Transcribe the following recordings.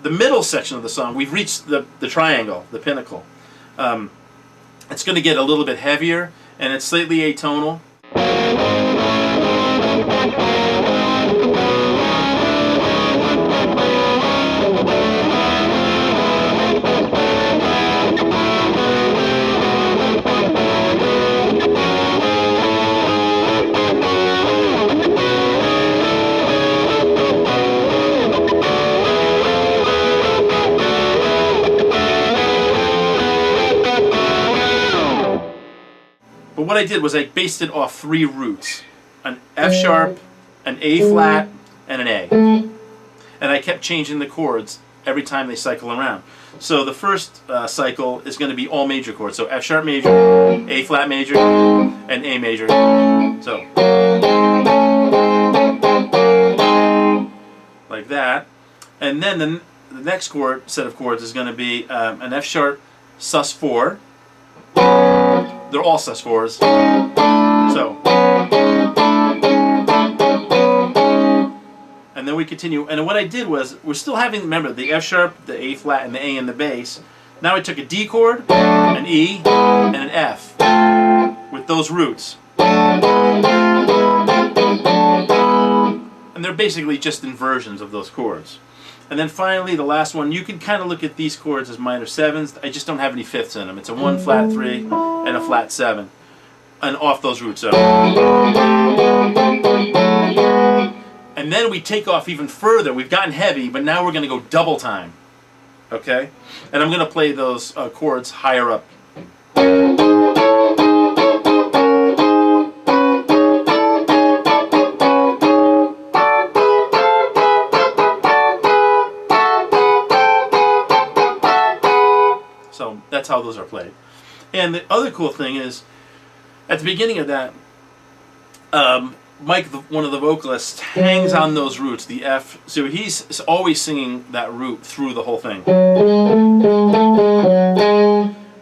the middle section of the song, we've reached the triangle, the pinnacle. It's going to get a little bit heavier, and it's slightly atonal. But what I did was I based it off 3 roots: an F sharp, an A flat, and an A. And I kept changing the chords every time they cycle around. So the first cycle is going to be all major chords. So F sharp major, A flat major, and A major. So like that. And then the next set of chords is going to be an F sharp sus4. They're all sus4s. So, and then we continue. And what I did was, we're still having, remember, the F sharp, the A flat, and the A in the bass. Now I took a D chord, an E, and an F with those roots. And they're basically just inversions of those chords. And then finally, the last one, you can kind of look at these chords as minor 7s. I just don't have any 5ths in them. It's a 1 flat 3 and a flat 7. And off those roots. So. And then we take off even further. We've gotten heavy, but now we're going to go double time. Okay? And I'm going to play those chords higher up. So that's how those are played. And the other cool thing is, at the beginning of that, Mike, one of the vocalists, hangs on those roots, the F. So he's always singing that root through the whole thing.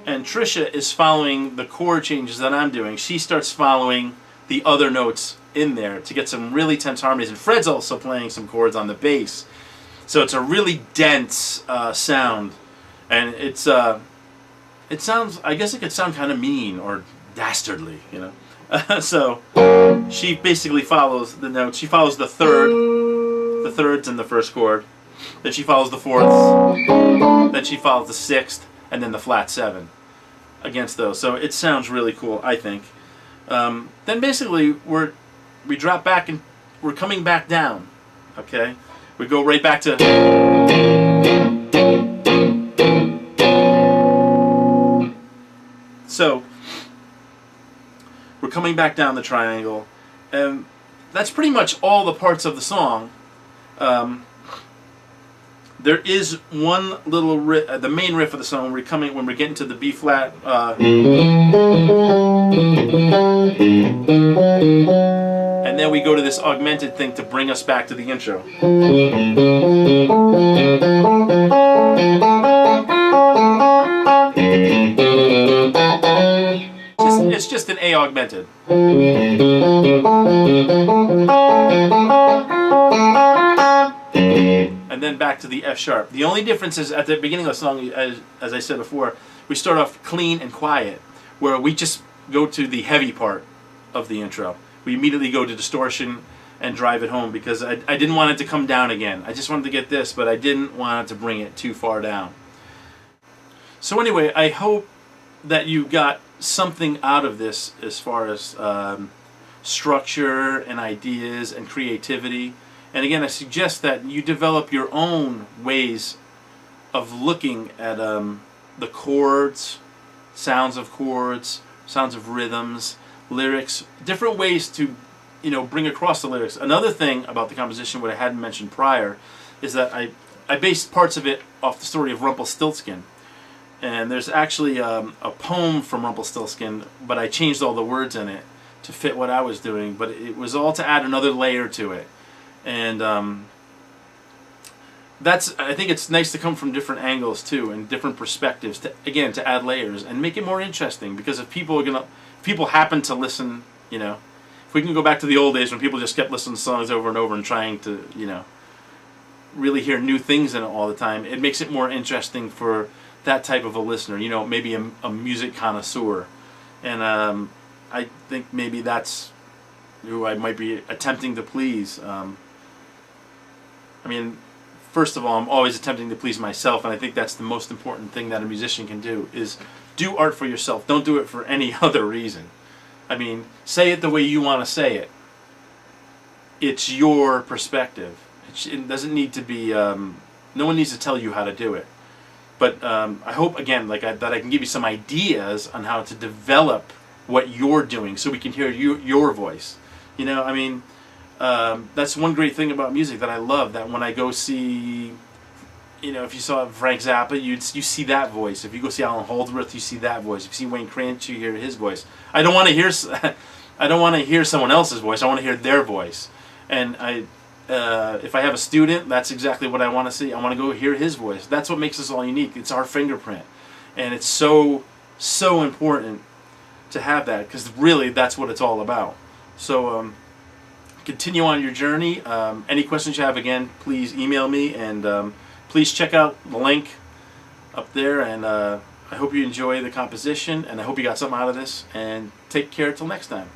And Trisha is following the chord changes that I'm doing. She starts following the other notes in there to get some really tense harmonies. And Fred's also playing some chords on the bass. So it's a really dense sound. And it sounds, I guess it could sound kind of mean or dastardly, you know. So she basically follows the notes. She follows the thirds in the first chord. Then she follows the 4ths. Then she follows the 6th, and then the flat 7 against those. So it sounds really cool, I think. Then basically we drop back and we're coming back down. Okay, we go right back to. So, we're coming back down the triangle, and that's pretty much all the parts of the song. There is one little riff, the main riff of the song, when we're getting to the B flat. And then we go to this augmented thing to bring us back to the intro. It's just an A augmented. And then back to the F sharp. The only difference is at the beginning of the song, as I said before, we start off clean and quiet, where we just go to the heavy part of the intro. We immediately go to distortion and drive it home, because I didn't want it to come down again. I just wanted to get this, but I didn't want it to bring it too far down. So anyway, I hope that you got something out of this as far as structure and ideas and creativity. And again, I suggest that you develop your own ways of looking at the chords, sounds of chords, sounds of rhythms, lyrics, different ways to, you know, bring across the lyrics. Another thing about the composition, what I hadn't mentioned prior, is that I based parts of it off the story of Rumpelstiltskin. And there's actually a poem from Rumpelstiltskin, but I changed all the words in it to fit what I was doing. But it was all to add another layer to it. And I think it's nice to come from different angles too, and different perspectives to add layers and make it more interesting. Because if people happen to listen, you know, if we can go back to the old days when people just kept listening to songs over and over and trying to, you know, really hear new things in it all the time. It makes it more interesting for that type of a listener, you know, maybe a music connoisseur. And I think maybe that's who I might be attempting to please. I mean, first of all, I'm always attempting to please myself, and I think that's the most important thing that a musician can do, is do art for yourself. Don't do it for any other reason. I mean, say it the way you want to say it. It's your perspective. It doesn't need to be, no one needs to tell you how to do it. But I hope, again, that I can give you some ideas on how to develop what you're doing so we can hear your voice. You know, I mean, that's one great thing about music that I love, that when I go see, you know, if you saw Frank Zappa, you see that voice. If you go see Alan Holdsworth, you see that voice. If you see Wayne Krantz, you hear his voice. I don't want to hear someone else's voice. I want to hear their voice. And if I have a student, that's exactly what I want to see. I want to go hear his voice. That's what makes us all unique. It's our fingerprint. And it's so important to have that, because really that's what it's all about. So continue on your journey. Any questions you have, again, please email me, and please check out the link up there. And I hope you enjoy the composition, and I hope you got something out of this. And take care till next time.